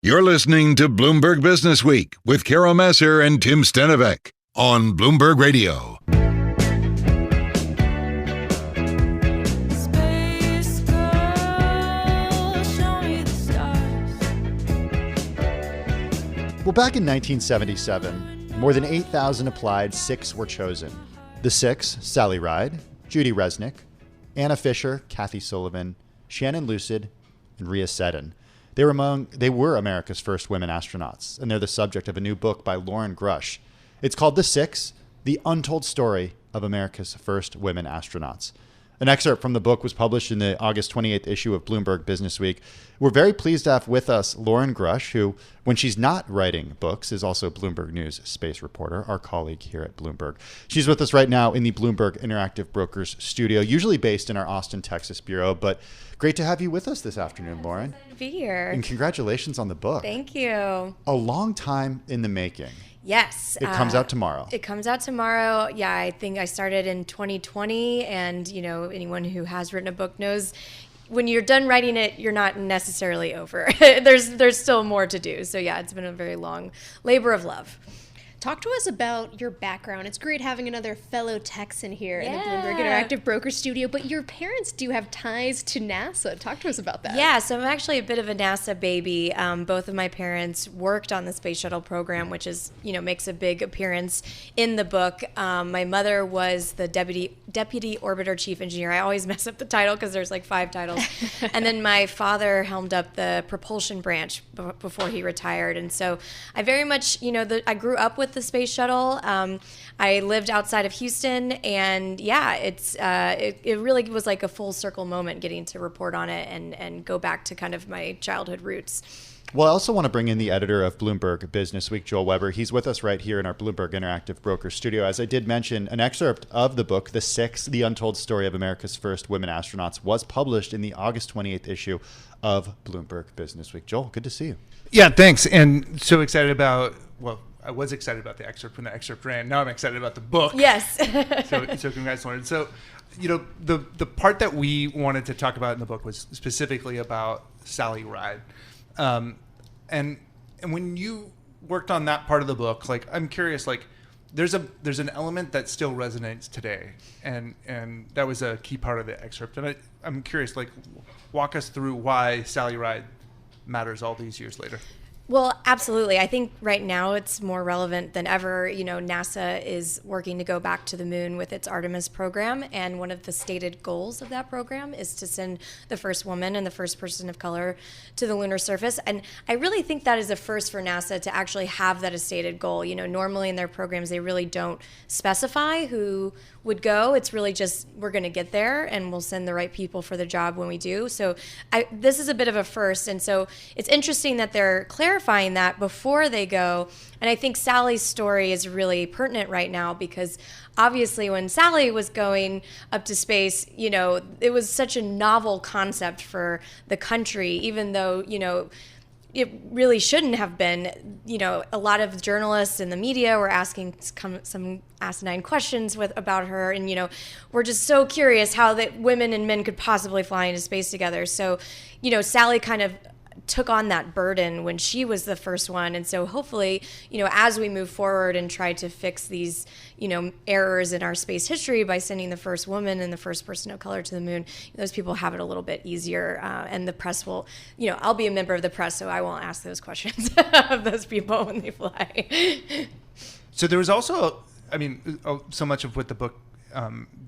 You're listening to Bloomberg Businessweek with Massar and Tim Stenovec on Bloomberg Radio. Space girl, show me the stars. Well, back in 1977, more than 8,000 applied, 6 were chosen. The 6, Sally Ride, Judy Resnick, Anna Fisher, Kathy Sullivan, Shannon Lucid, and Rhea Seddon. They were America's first women astronauts, and they're the subject of a new book by Loren Grush. It's called The 6, The Untold Story of America's First Women Astronauts. An excerpt from the book was published in the August 28th issue of Bloomberg Businessweek. We're very pleased to have with us Loren Grush, who, when she's not writing books, is also Bloomberg News space reporter, our colleague here at Bloomberg. She's with us right now in the Bloomberg Interactive Brokers studio, usually based in our Austin, Texas bureau, but great to have you with us this afternoon, Loren. Excited to be here. And congratulations on the book. Thank you. A long time in the making. Yes. It comes out tomorrow. It comes out tomorrow. Yeah, I think I started in 2020, and anyone who has written a book knows when you're done writing it, you're not necessarily over. There's still more to do. So yeah, it's been a very long labor of love. Talk to us about your background. It's great having another fellow Texan here in the Yeah. Bloomberg Interactive Broker Studio, but your parents do have ties to NASA. Talk to us about that. Yeah, so I'm actually a bit of a NASA baby. Both of my parents worked on the space shuttle program, which is, makes a big appearance in the book. My mother was the deputy orbiter chief engineer. I always mess up the title because there's like 5 titles. And then my father helmed up the propulsion branch before he retired. And so I very much, I grew up with the space shuttle. I lived outside of Houston, and yeah, it really was like a full circle moment getting to report on it and go back to kind of my childhood roots. Well, I also want to bring in the editor of Bloomberg Businessweek, Joel Weber. He's with us right here in our Bloomberg Interactive Broker studio. As I did mention, an excerpt of the book, The 6, The Untold Story of America's First Women Astronauts, was published in the August 28th issue of Bloomberg Businessweek. Joel, good to see you. Yeah, thanks. And so excited about, I was excited about the excerpt when the excerpt ran. Now I'm excited about the book. Yes. So congrats, Loren. So, the part that we wanted to talk about in the book was specifically about Sally Ride. And when you worked on that part of the book, I'm curious, there's an element that still resonates today, and that was a key part of the excerpt. And I'm curious, walk us through why Sally Ride matters all these years later. Well, absolutely. I think right now it's more relevant than ever. NASA is working to go back to the moon with its Artemis program, and one of the stated goals of that program is to send the first woman and the first person of color to the lunar surface. And I really think that is a first for NASA to actually have that as stated goal. Normally in their programs, they really don't specify who would go. It's really just, we're going to get there and we'll send the right people for the job when we do. So this is a bit of a first. And so it's interesting that they're clarifying that before they go. And I think Sally's story is really pertinent right now because obviously when Sally was going up to space, it was such a novel concept for the country, even though, it really shouldn't have been. A lot of journalists and the media were asking some asinine questions about her, and we're just so curious how that women and men could possibly fly into space together. So, Sally kind of took on that burden when she was the first one. And so hopefully, as we move forward and try to fix these, errors in our space history by sending the first woman and the first person of color to the moon, those people have it a little bit easier. And the press will, I'll be a member of the press, so I won't ask those questions of those people when they fly. So there was also, so much of what the book,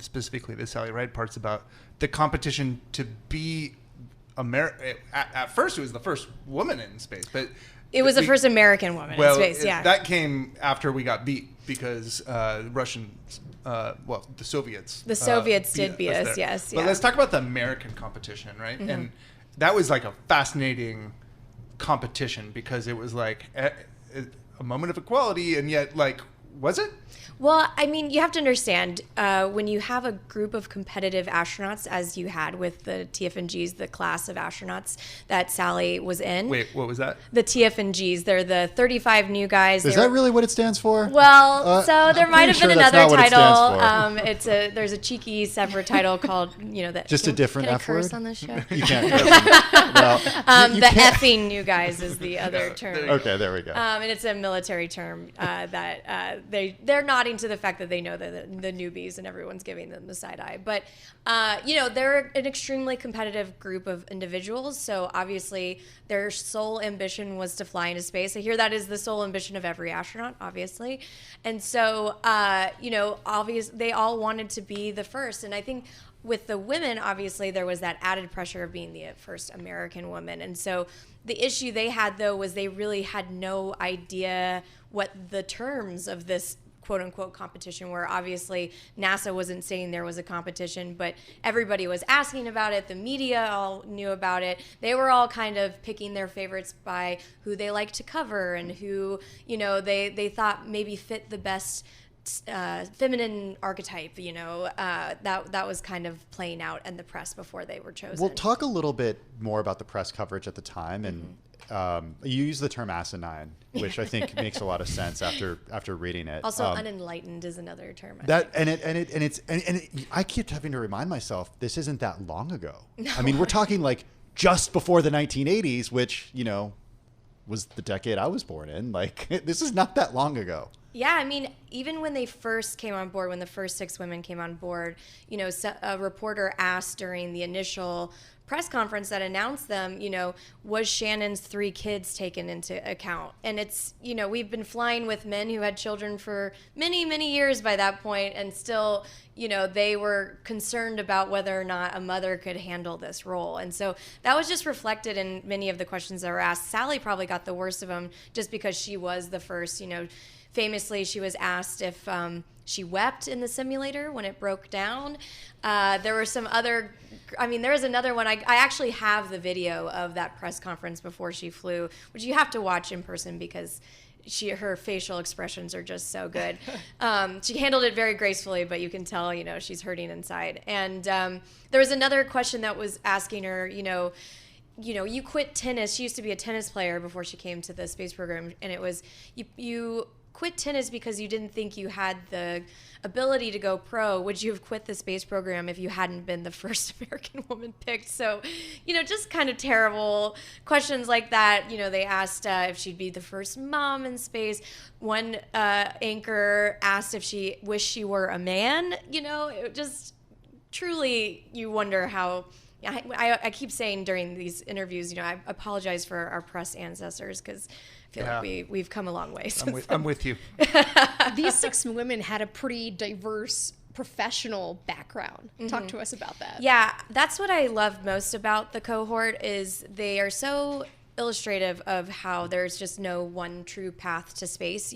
specifically the Sally Ride part's about, the competition to be at first it was the first woman in space, but it was the first American woman in space. Yeah, that came after we got beat because Russians, the Soviets. The Soviets did beat us. Yes. But let's talk about the American competition, right? Mm-hmm. And that was like a fascinating competition because it was like a moment of equality, and yet Was it? Well, I mean, you have to understand when you have a group of competitive astronauts, as you had with the TFNGs, the class of astronauts that Sally was in. Wait, what was that? The TFNGs, they're the 35 new guys. Is that really what it stands for? Well, so there I'm might pretty have been sure that's another not what it title. stands There's a cheeky separate title called that. Just a different can F I curse word? on this show? You can't. Well, you The can't. effing new guys is the other term. Okay, there we go. And it's a military term that they're nodding to the fact that they know the newbies and everyone's giving them the side eye. But they're an extremely competitive group of individuals. So obviously their sole ambition was to fly into space. I hear that is the sole ambition of every astronaut, obviously. And so they all wanted to be the first. And I think with the women, obviously, there was that added pressure of being the first American woman. And so the issue they had, though, was they really had no idea what the terms of this quote-unquote competition were. Obviously, NASA wasn't saying there was a competition, but everybody was asking about it. The media all knew about it. They were all kind of picking their favorites by who they liked to cover and who, they thought maybe fit the best feminine archetype, that was kind of playing out in the press before they were chosen. We'll talk a little bit more about the press coverage at the time, and you use the term asinine, which I think makes a lot of sense after reading it. Also, unenlightened is another term. I keep having to remind myself this isn't that long ago. No. I mean, we're talking like just before the 1980s, which was the decade I was born in. Like, this is not that long ago. Yeah, I mean, even when they first came on board, when the first 6 women came on board, a reporter asked during the initial press conference that announced them, was Shannon's 3 kids taken into account? And it's, we've been flying with men who had children for many, many years by that point, and still, they were concerned about whether or not a mother could handle this role. And so that was just reflected in many of the questions that were asked. Sally probably got the worst of them just because she was the first, Famously, she was asked if she wept in the simulator when it broke down. There were some other, there was another one. I actually have the video of that press conference before she flew, which you have to watch in person because her facial expressions are just so good. She handled it very gracefully, but you can tell, she's hurting inside. And there was another question that was asking her, you quit tennis. She used to be a tennis player before she came to the space program, and it was you quit tennis because you didn't think you had the ability to go pro. Would you have quit the space program if you hadn't been the first American woman picked? So, just kind of terrible questions like that. They asked if she'd be the first mom in space. One anchor asked if she wished she were a man. It just truly, you wonder how. I keep saying during these interviews, I apologize for our press ancestors because I feel like we've come a long way. I'm with you. These 6 women had a pretty diverse professional background. Mm-hmm. Talk to us about that. Yeah, that's what I love most about the cohort is they are so illustrative of how there's just no one true path to space.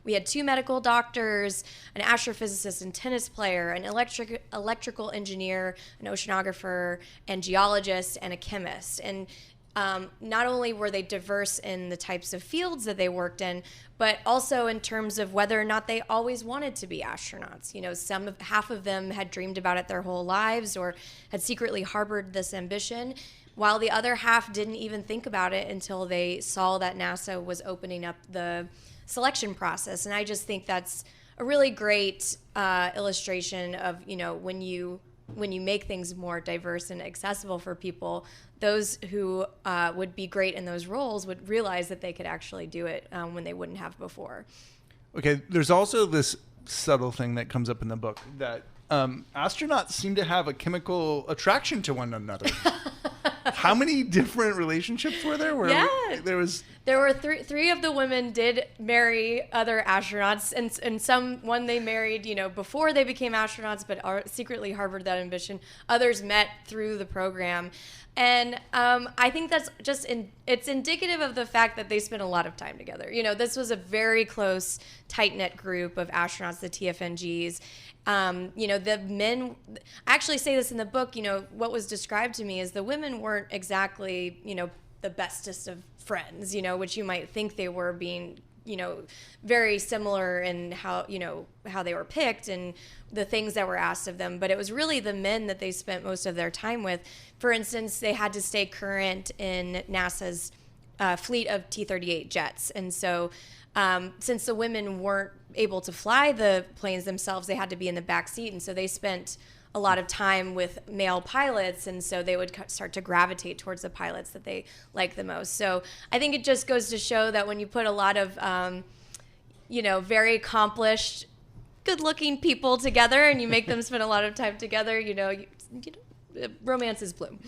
We had 2 medical doctors, an astrophysicist and tennis player, an electrical engineer, an oceanographer, and geologist, and a chemist. And not only were they diverse in the types of fields that they worked in, but also in terms of whether or not they always wanted to be astronauts. Half of them had dreamed about it their whole lives or had secretly harbored this ambition, while the other half didn't even think about it until they saw that NASA was opening up the selection process. And I just think that's a really great illustration of, when you make things more diverse and accessible for people, those who would be great in those roles would realize that they could actually do it when they wouldn't have before. Okay, there's also this subtle thing that comes up in the book that astronauts seem to have a chemical attraction to one another. How many different relationships were there? There were 3 of the women did marry other astronauts, and one they married, before they became astronauts, but secretly harbored that ambition. Others met through the program. And I think that's just it's indicative of the fact that they spent a lot of time together. This was a very close, tight-knit group of astronauts, the TFNGs. The men, I actually say this in the book, what was described to me is the women weren't exactly, the bestest of friends, which you might think they were being very similar in how they were picked and the things that were asked of them. But it was really the men that they spent most of their time with. For instance, they had to stay current in NASA's fleet of T-38 jets. And so since the women weren't able to fly the planes themselves, they had to be in the back seat. And so they spent a lot of time with male pilots, and so they would start to gravitate towards the pilots that they like the most. So I think it just goes to show that when you put a lot of, very accomplished, good-looking people together, and you make them spend a lot of time together, romances bloom.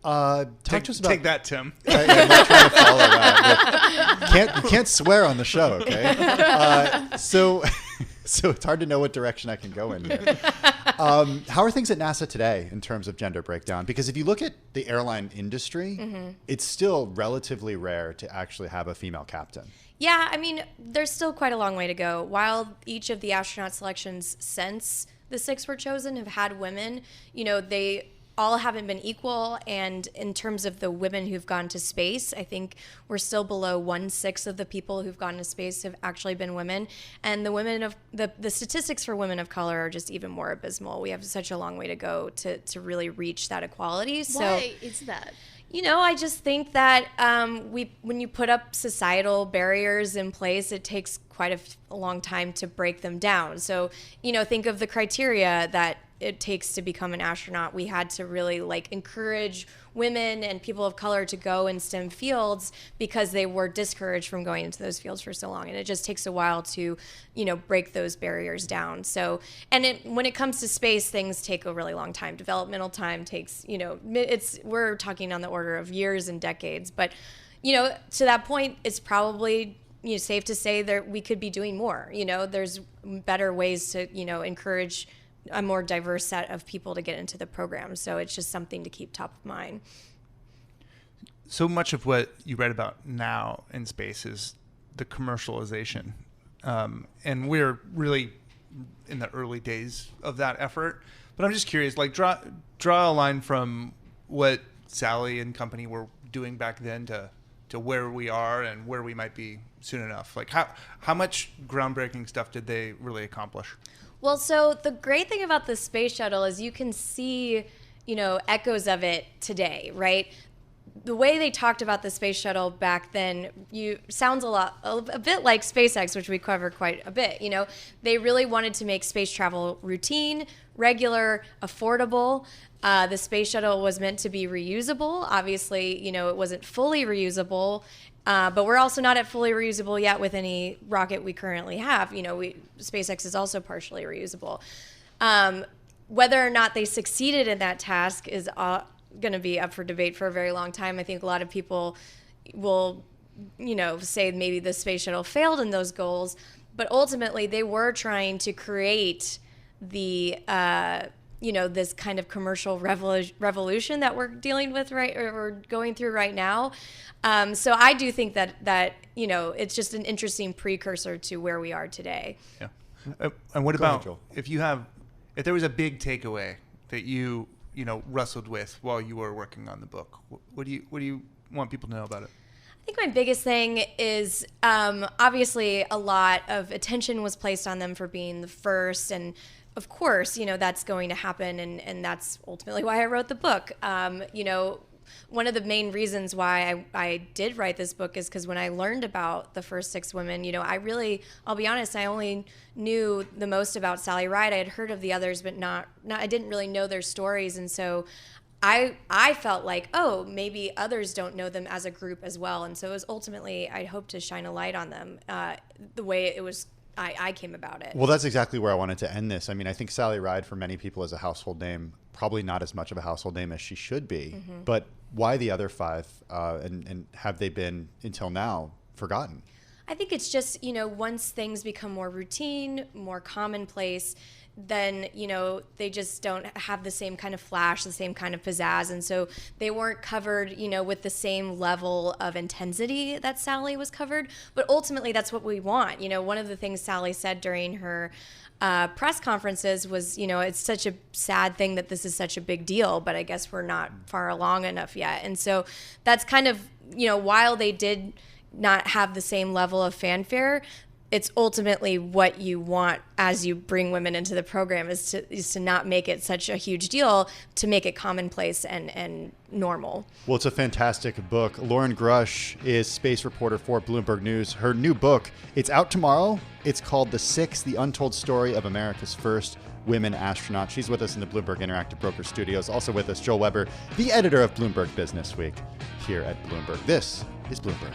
Talk to us about. Take that, Tim. I'm not trying to follow that. You can't swear on the show, okay? So it's hard to know what direction I can go in here. How are things at NASA today in terms of gender breakdown? Because if you look at the airline industry, it's still relatively rare to actually have a female captain. Yeah, I mean, there's still quite a long way to go. While each of the astronaut selections since the 6 were chosen have had women, they all haven't been equal. And in terms of the women who've gone to space, I think we're still below 1/6 of the people who've gone to space have actually been women. And the women of the statistics for women of color are just even more abysmal. We have such a long way to go to really reach that equality. Why is that? I just think that when you put up societal barriers in place, it takes quite a long time to break them down. So, think of the criteria that it takes to become an astronaut. We had to really encourage women and people of color to go in STEM fields because they were discouraged from going into those fields for so long. And it just takes a while to, break those barriers down. So, when it comes to space, things take a really long time. Developmental time takes, we're talking on the order of years and decades. But, to that point, it's probably safe to say that we could be doing more. There's better ways to, encourage a more diverse set of people to get into the program. So it's just something to keep top of mind. So much of what you read about now in space is the commercialization. And we're really in the early days of that effort. But I'm just curious, draw a line from what Sally and company were doing back then to where we are and where we might be soon enough. How much groundbreaking stuff did they really accomplish? Well, so the great thing about the space shuttle is you can see, echoes of it today, right? The way they talked about the space shuttle back then sounds a bit like SpaceX, which we cover quite a bit. They really wanted to make space travel routine, regular, affordable. The space shuttle was meant to be reusable. Obviously, it wasn't fully reusable. But we're also not at fully reusable yet with any rocket we currently have. SpaceX is also partially reusable. Whether or not they succeeded in that task is going to be up for debate for a very long time. I think a lot of people will, say maybe the space shuttle failed in those goals. But ultimately, they were trying to create the this kind of commercial revolution that we're dealing with or we're going through right now. So I do think that it's just an interesting precursor to where we are today. Yeah. And what about if there was a big takeaway that you wrestled with while you were working on the book? What do you want people to know about it? I think my biggest thing is obviously a lot of attention was placed on them for being the first, and of course, that's going to happen, and that's ultimately why I wrote the book. One of the main reasons why I did write this book is because when I learned about the first 6 women, I'll be honest, I only knew the most about Sally Ride. I had heard of the others, but I didn't really know their stories, and so I felt like, maybe others don't know them as a group as well, and so it was ultimately, I hope to shine a light on them the way it was I came about it. Well, that's exactly where I wanted to end this. I mean, I think Sally Ride for many people is a household name, probably not as much of a household name as she should be. Mm-hmm. But why the other 5, and have they been, until now, forgotten? I think it's just, once things become more routine, more commonplace, then, they just don't have the same kind of flash, the same kind of pizzazz. And so they weren't covered, with the same level of intensity that Sally was covered. But ultimately, that's what we want. One of the things Sally said during her press conferences was, it's such a sad thing that this is such a big deal, but I guess we're not far along enough yet. And so that's kind of, while they did not have the same level of fanfare, it's ultimately what you want as you bring women into the program is to not make it such a huge deal, to make it commonplace and normal. Well, it's a fantastic book. Loren Grush is space reporter for Bloomberg News. Her new book, it's out tomorrow. It's called The Six, The Untold Story of America's First Women Astronauts. She's with us in the Bloomberg Interactive Broker Studios. Also with us, Joel Weber, the editor of Bloomberg Businessweek here at Bloomberg. This is Bloomberg.